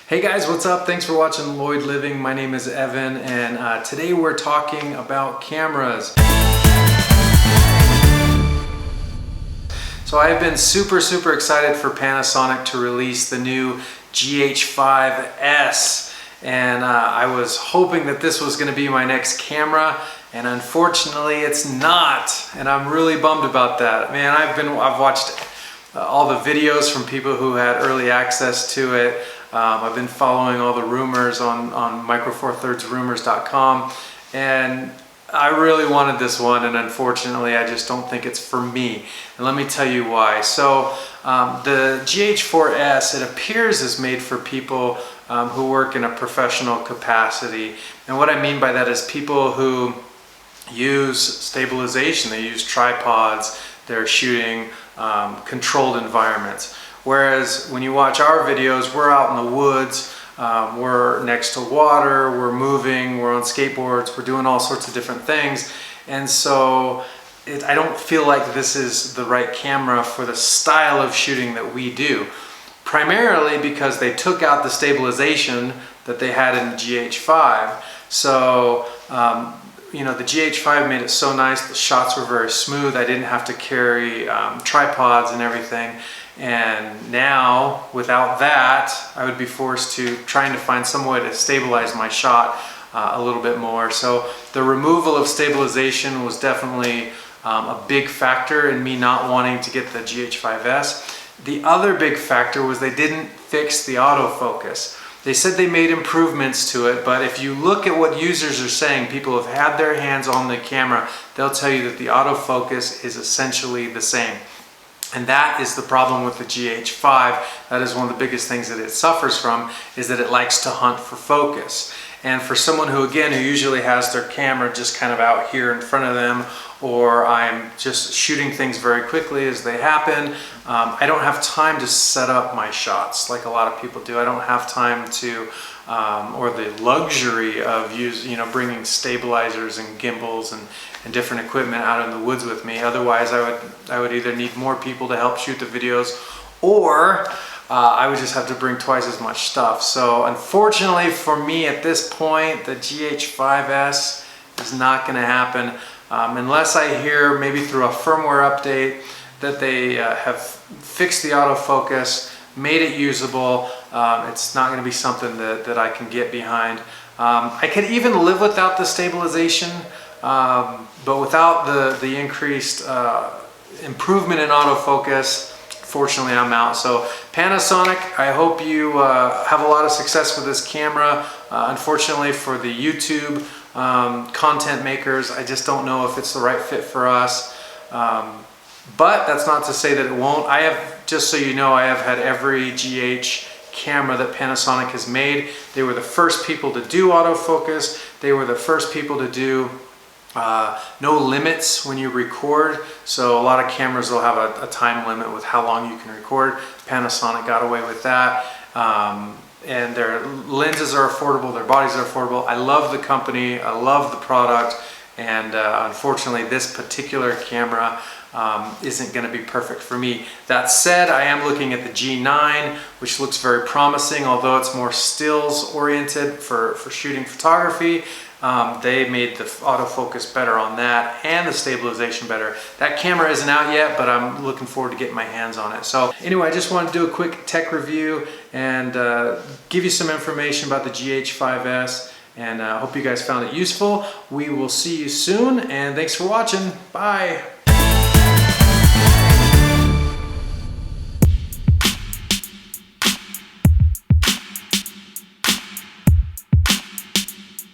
Hey guys, what's up? Thanks for watching Lloyd Living. My name is Evan, and today we're talking about cameras. So I've been super excited for Panasonic to release the new GH5s, and I was hoping that this was going to be my next camera, and unfortunately it's not, and I'm really bummed about that. Man, I've watched all the videos from people who had early access to it. I've been following all the rumors on micro4thirdsrumors.com, and I really wanted this one, and unfortunately I just don't think it's for me. And let me tell you why. So the GH4s, it appears, is made for people who work in a professional capacity. And what I mean by that is people who use stabilization, they use tripods, they're shooting controlled environments. Whereas when you watch our videos, we're out in the woods, we're next to water, we're moving, we're on skateboards, we're doing all sorts of different things. And so I don't feel like this is the right camera for the style of shooting that we do. Primarily because they took out the stabilization that they had in the GH5. So, you know, the GH5 made it so nice, the shots were very smooth, I didn't have to carry tripods and everything. And now, without that, I would be forced to trying to find some way to stabilize my shot a little bit more. So the removal of stabilization was definitely a big factor in me not wanting to get the GH5s. The other big factor was they didn't fix the autofocus. They said they made improvements to it, but if you look at what users are saying, people have had their hands on the camera, they'll tell you that the autofocus is essentially the same. And that is the problem with the GH5. That is one of the biggest things that it suffers from, is that it likes to hunt for focus. And for someone who, again, who usually has their camera just kind of out here in front of them, or I'm just shooting things very quickly as they happen, I don't have time to set up my shots like a lot of people do. I don't have time to, or the luxury of bringing stabilizers and gimbals and different equipment out in the woods with me. Otherwise, I would either need more people to help shoot the videos, or I would just have to bring twice as much stuff. So unfortunately for me at this point, the GH5s is not going to happen unless I hear maybe through a firmware update that they have fixed the autofocus, made it usable. It's not going to be something that I can get behind. I could even live without the stabilization, but without the increased improvement in autofocus, fortunately I'm out. So Panasonic, I hope you have a lot of success with this camera. Unfortunately for the YouTube content makers, I just don't know if it's the right fit for us. But that's not to say that it won't. I have, just so you know, I have had every GH camera that Panasonic has made. They were the first people to do autofocus. They were the first people to do no limits when you record. So a lot of cameras will have a time limit with how long you can record. Panasonic got away with that. And their lenses are affordable, their bodies are affordable. I love the company, I love the product, and unfortunately this particular camera isn't going to be perfect for me. That said, I am looking at the G9, which looks very promising, although it's more stills oriented for shooting photography. They made the autofocus better on that and the stabilization better. That camera isn't out yet, but I'm looking forward to getting my hands on it. So anyway, I just wanted to do a quick tech review and give you some information about the GH5s, and I hope you guys found it useful. We will see you soon, and thanks for watching. Bye.